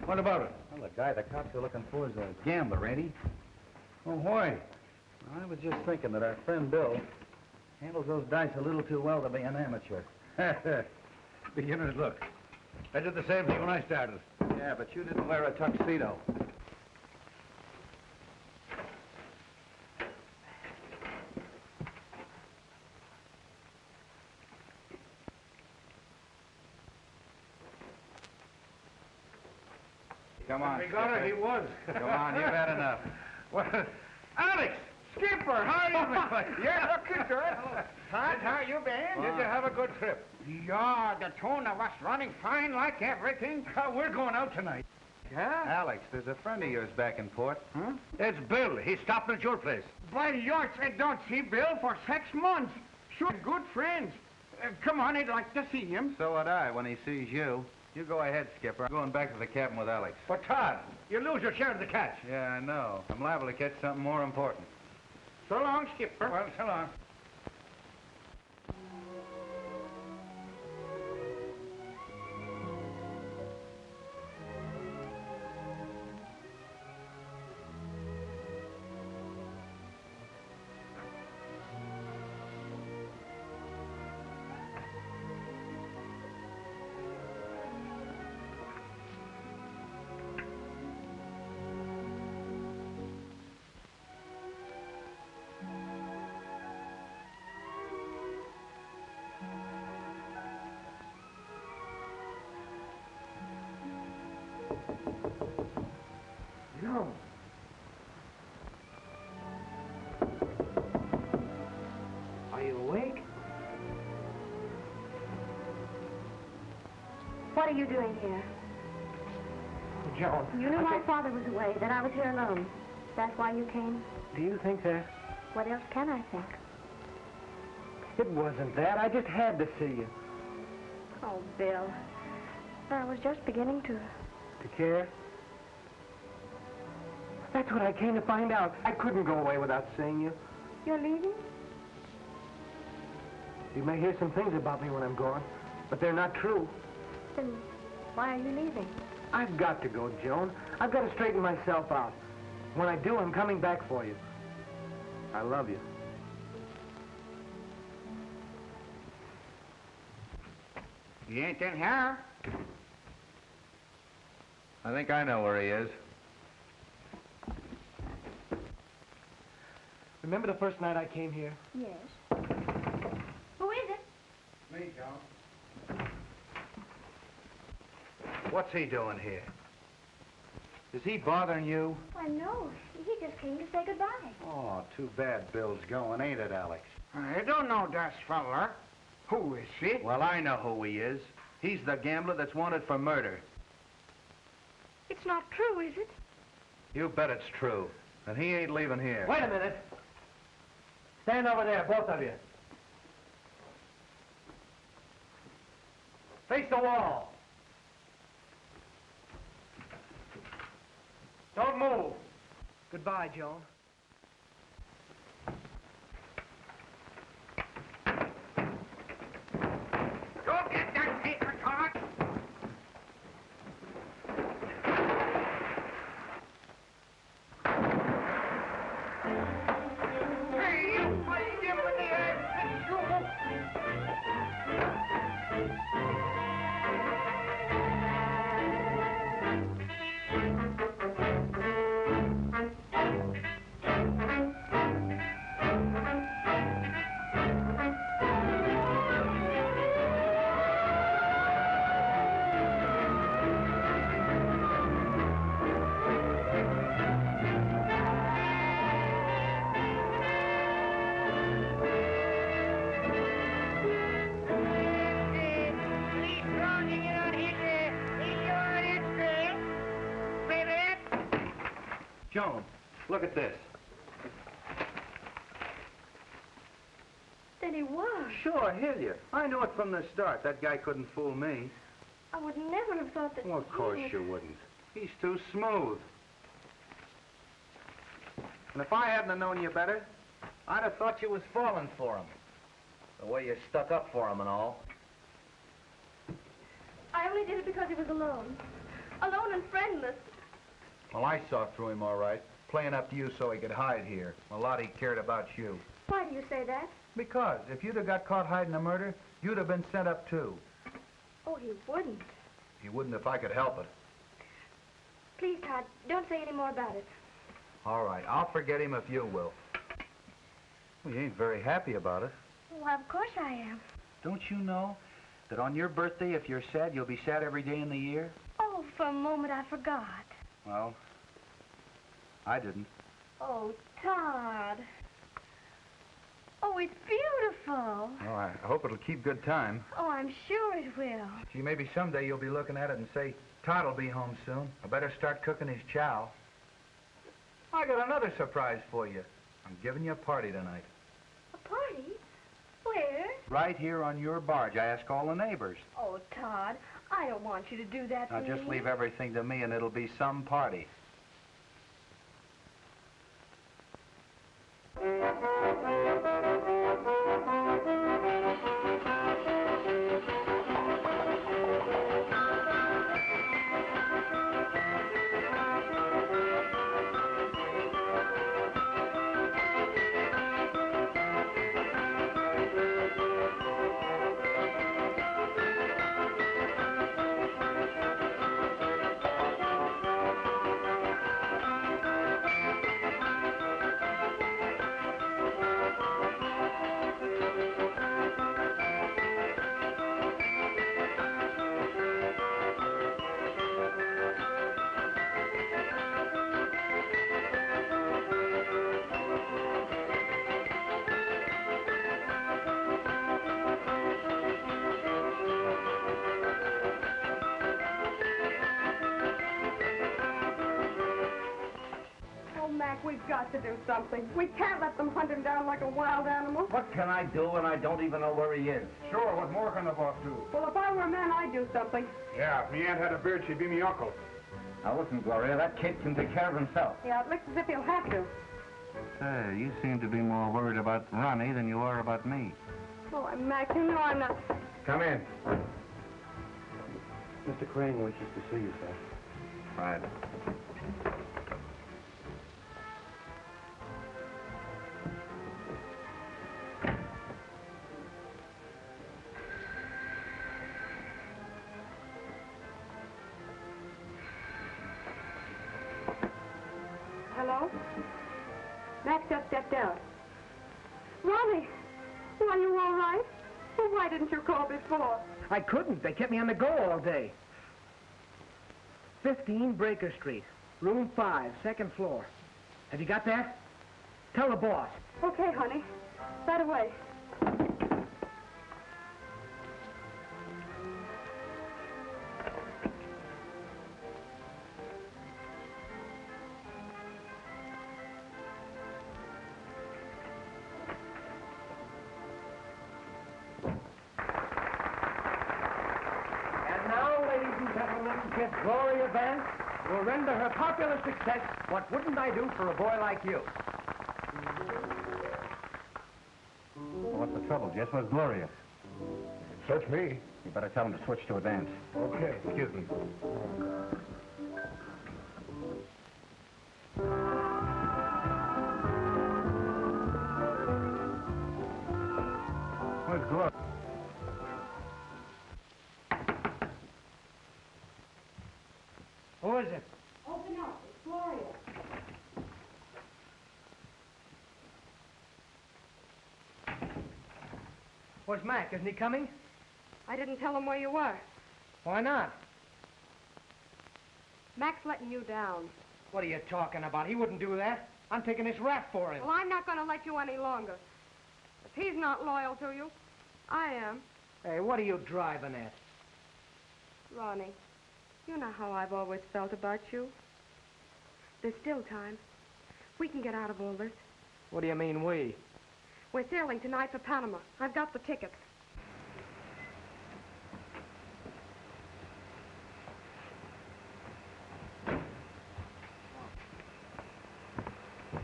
What about it? Well, the guy the cops are looking for is a gambler, ain't he? Oh, why? I was just thinking that our friend Bill handles those dice a little too well to be an amateur. Beginner's luck. I did the same thing when I started. Yeah, but you didn't wear a tuxedo. Come on, We got it, he was. Come on, you've had enough. Well, Alex! Skipper, how are you? You're looking good. Todd, how you been? Did you have a good trip? Yeah, the tuna was running fine like everything. We're going out tonight. Yeah? Alex, there's a friend of yours back in port. Huh? It's Bill. He's stopping at your place. Well, yours, I don't see Bill for 6 months. Sure, good friends. Come on, I'd like to see him. So would I when he sees you. You go ahead, Skipper. I'm going back to the cabin with Alex. But, Todd, you lose your share of the catch. Yeah, I know. I'm liable to catch something more important. So long, Skipper. Well, so long. No. Are you awake? What are you doing here? Joan. You knew my father was away, that I was here alone. that why you came? Do you think that? What else can I think? It wasn't that. I just had to see you. Oh, Bill. I was just beginning to. To care? That's what I came to find out. I couldn't go away without seeing you. You're leaving? You may hear some things about me when I'm gone, but they're not true. Then why are you leaving? I've got to go, Joan. I've got to straighten myself out. When I do, I'm coming back for you. I love you. He ain't in here. I think I know where he is. Remember the first night I came here? Yes. Who is it? Me, John. What's he doing here? Is he bothering you? Why, no. He just came to say goodbye. Oh, too bad Bill's going, ain't it, Alex? I don't know that fella. Who is he? Well, I know who he is. He's the gambler that's wanted for murder. It's not true, is it? You bet it's true. And he ain't leaving here. Wait a minute. Stand over there, both of you. Face the wall. Don't move. Goodbye, Joan. Go get that paper, Todd. Hey, you what are you doing with the Joan, look at this. Then he was. Sure, Hilliard. I knew it from the start. That guy couldn't fool me. I would never have thought that. Well, of course you wouldn't. He's too smooth. And if I hadn't have known you better, I'd have thought you was falling for him. The way you stuck up for him and all. I only did it because he was alone. Alone and friendless. Well, I saw through him all right, playing up to you so he could hide here. A lot he cared about you. Why do you say that? Because if you'd have got caught hiding a murder, you'd have been sent up too. Oh, he wouldn't. He wouldn't if I could help it. Please, Todd, don't say any more about it. All right, I'll forget him if you will. Well, you ain't very happy about it. Why, of course I am. Don't you know that on your birthday, if you're sad, you'll be sad every day in the year? Oh, for a moment I forgot. Well, I didn't. Oh, Todd. Oh, it's beautiful. Well, I hope it'll keep good time. Oh, I'm sure it will. Gee, maybe someday you'll be looking at it and say, Todd will be home soon. I better start cooking his chow. I got another surprise for you. I'm giving you a party tonight. A party? Where? Right here on your barge. I ask all the neighbors. Oh, Todd, I don't want you to do that Now to just me. leave everything to me and it'll be some party. Mac, we've got to do something. We can't let them hunt him down like a wild animal. What can I do when I don't even know where he is? Sure, what more can the boss do? Well, if I were a man, I'd do something. Yeah, if me aunt had a beard, she'd be me uncle. Now listen, Gloria, that kid can take care of himself. Yeah, it looks as if he'll have to. Say, you seem to be more worried about Ronnie than you are about me. Oh, Mac, you know I'm not... Come in. Mr. Crane wishes to see you, sir. Right. Hello? Mac just stepped out. Ronnie, are you all right? Well, why didn't you call before? I couldn't. They kept me on the go all day. 15 Breaker Street, room 5, second floor. Have you got that? Tell the boss. Okay, honey. Right away. And now, ladies and gentlemen, Miss Gloria Vance will render her popular success What Wouldn't I Do for a Boy Like You? Well, what's the trouble, Jess? Where's Gloria? Search me. You better tell him to switch to a dance. Okay, excuse me. Where's Gloria? Who is it? Open up. It's Gloria. Where's Mac? Isn't he coming? I didn't tell him where you were. Why not? Mac's letting you down. What are you talking about? He wouldn't do that. I'm taking this rap for him. Well, I'm not going to let you any longer. If he's not loyal to you, I am. Hey, what are you driving at? Ronnie, you know how I've always felt about you. There's still time. We can get out of all this. What do you mean, we? We're sailing tonight for Panama. I've got the tickets.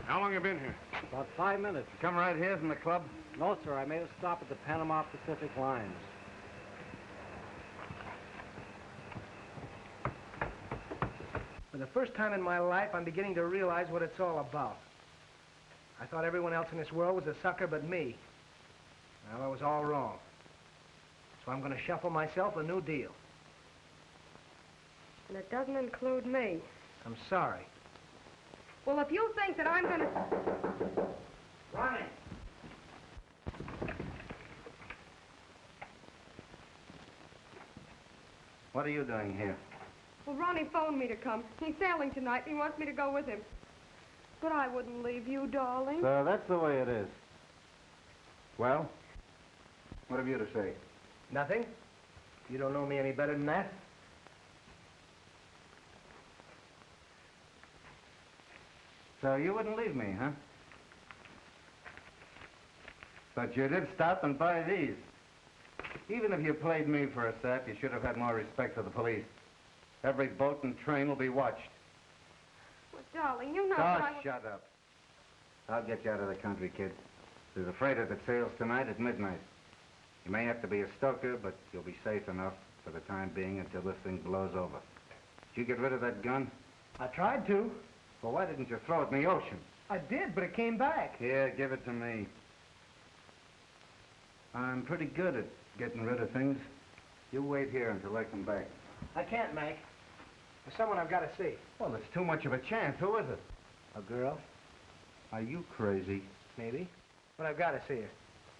How long you been here? About 5 minutes. You come right here from the club? No, sir, I made a stop at the Panama Pacific lines. For the first time in my life, I'm beginning to realize what it's all about. I thought everyone else in this world was a sucker but me. Well, I was all wrong. So I'm going to shuffle myself a new deal. And it doesn't include me. I'm sorry. Well, if you think that I'm going to... Ronnie! What are you doing here? Well, Ronnie phoned me to come. He's sailing tonight, and he wants me to go with him. But I wouldn't leave you, darling. So that's the way it is. Well, what have you to say? Nothing? You don't know me any better than that? So you wouldn't leave me, huh? But you did stop and buy these. Even if you played me for a sap, you should have had more respect for the police. Every boat and train will be watched. Well, darling, you know Oh, that I... shut up. I'll get you out of the country, kid. There's a freighter that sails tonight at midnight. You may have to be a stoker, but you'll be safe enough for the time being until this thing blows over. Did you get rid of that gun? I tried to. Well, why didn't you throw it in the ocean? I did, but it came back. Here, give it to me. I'm pretty good at getting rid of things. You wait here until I come back. I can't, Mac. There's someone I've got to see. Well, it's too much of a chance. Who is it? A girl? Are you crazy? Maybe. But I've got to see her.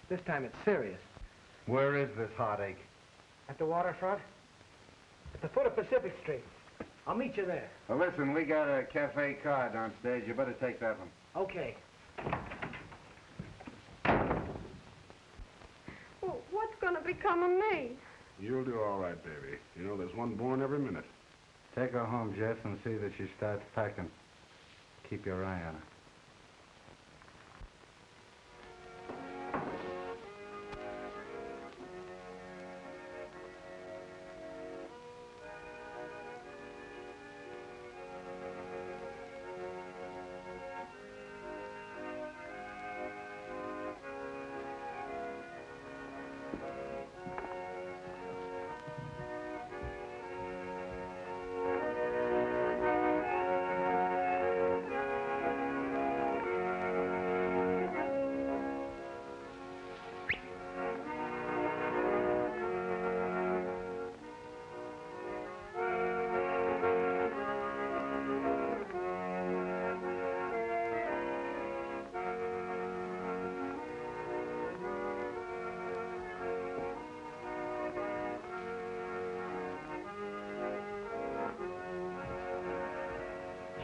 This time it's serious. Where is this heartache? At the waterfront? At the foot of Pacific Street. I'll meet you there. Well, listen, we got a cafe car downstairs. You better take that one. Okay. Well, what's going to become of me? You'll do all right, baby. You know, there's one born every minute. Take her home, Jess, and see that she starts packing. Keep your eye on her.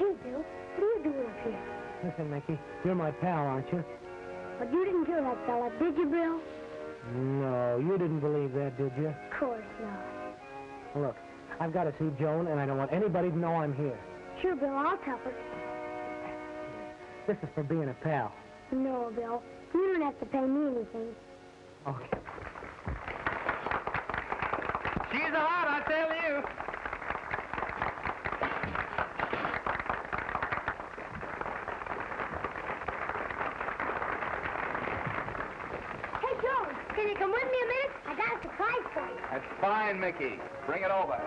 Hey, Bill, what are you doing up here? Listen, Mickey, you're my pal, aren't you? But you didn't kill that fella, did you, Bill? No, you didn't believe that, did you? Of course not. Look, I've got to see Joan, and I don't want anybody to know I'm here. Sure, Bill, I'll tell her. This is for being a pal. No, Bill, you don't have to pay me anything. Okay. She's hot, I tell you. Hey, Joan, can you come with me a minute? I got a surprise for you. That's fine, Mickey. Bring it over.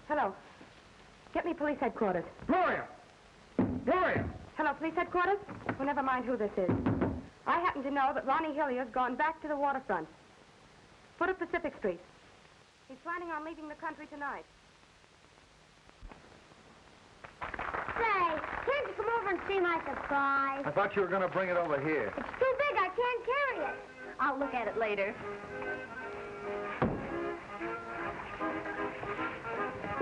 Hello. Get me police headquarters. Gloria! Gloria! Hello, police headquarters? Well, never mind who this is. I happen to know that Ronnie Hillier's gone back to the waterfront. Foot of Pacific Street. He's planning on leaving the country tonight. Say, can't you come over and see my surprise? I thought you were going to bring it over here. It's too big, I can't carry it. I'll look at it later.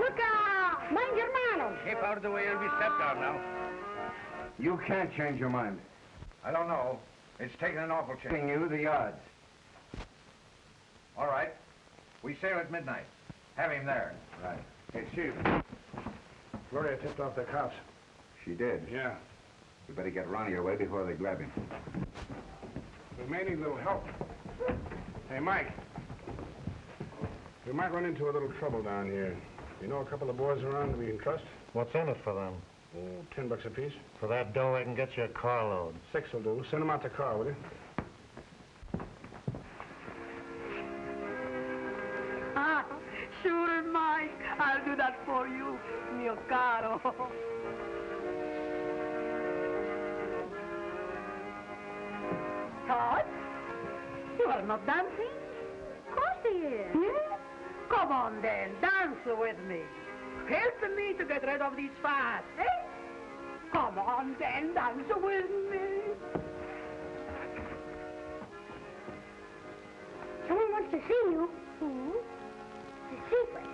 Look out! Mind your manners. Keep out of the way, you'll be stepped on now. You can't change your mind. I don't know. It's taken an awful chance. Giving you the odds. All right. We sail at midnight. Have him there. Right. Hey, Chief. Gloria tipped off the cops. She did. Yeah. We better get Ronnie away before they grab him. We may need a little help. Hey, Mike. We might run into a little trouble down here. You know a couple of boys around that we can trust? What's in it for them? Oh, $10 apiece. For that dough, I can get you a carload. 6 will do. Send them out the car, will you? Ah, sure, Mike. I'll do that for you, mio caro. Todd? You are not dancing? Of course he is. Yeah? Come on, then. Dance with me. Help me to get rid of these fats, eh? Come on, then. Dance with me. Someone wants to see you. Who? It's a secret.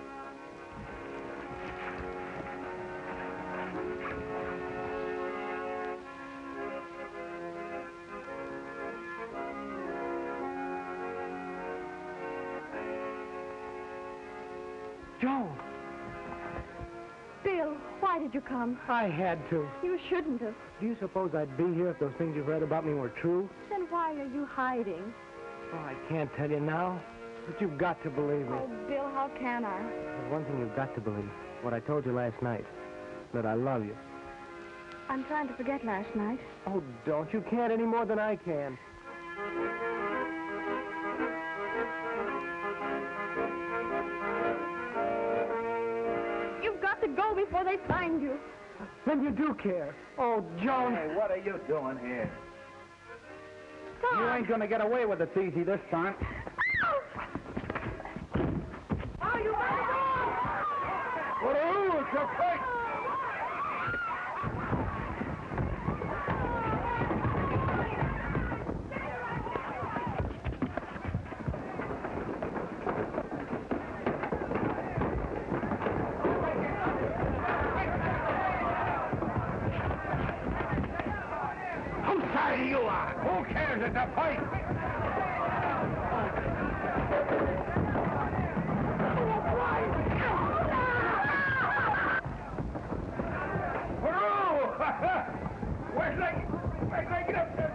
Joan, Bill, why did you come? I had to. You shouldn't have. Do you suppose I'd be here if those things you've read about me were true? Then why are you hiding? Oh, I can't tell you now, but you've got to believe me. Oh, Bill, how can I? There's one thing you've got to believe. What I told you last night. That I love you. I'm trying to forget last night. Oh, don't. You can't any more than I can. You've got to go before they find you. Then you do care. Oh, Joan. Hey, what are you doing here? Come You on. ain't gonna get away with it easy this time. Oh, you better go! Whoa, it's a fight! Whose side are you on? Who cares? It's a fight! Where's I get up there?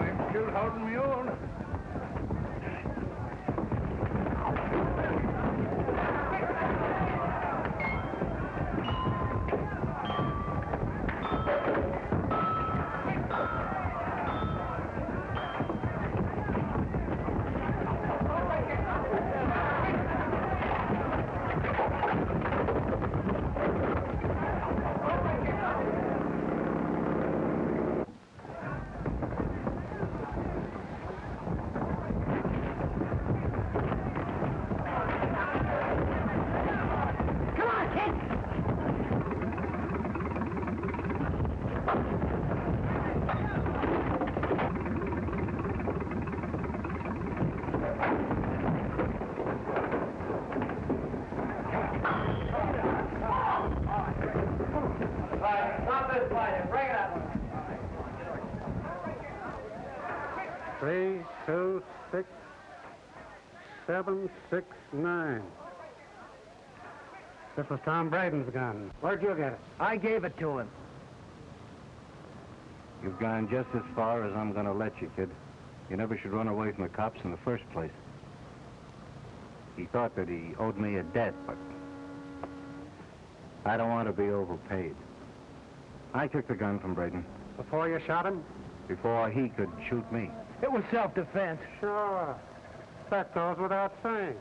I'm still holding my own. 326-769. This was Tom Braden's gun. Where'd you get it? I gave it to him. You've gone just as far as I'm going to let you, kid. You never should run away from the cops in the first place. He thought that he owed me a debt, but I don't want to be overpaid. I took the gun from Braden. Before you shot him? Before he could shoot me. It was self-defense. Sure. That goes without saying.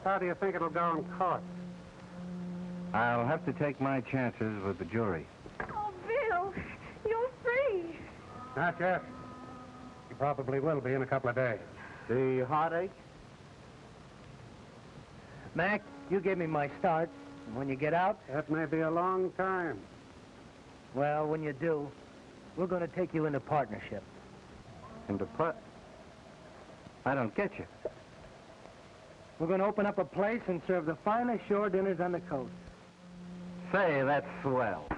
How do you think it'll go in court? I'll have to take my chances with the jury. Oh, Bill, you're free. Not yet. You probably will be in a couple of days. The heartache? Mac, you gave me my start. When you get out? That may be a long time. Well, when you do, we're going to take you into partnership. I don't get you. We're going to open up a place and serve the finest shore dinners on the coast. Say, that's swell.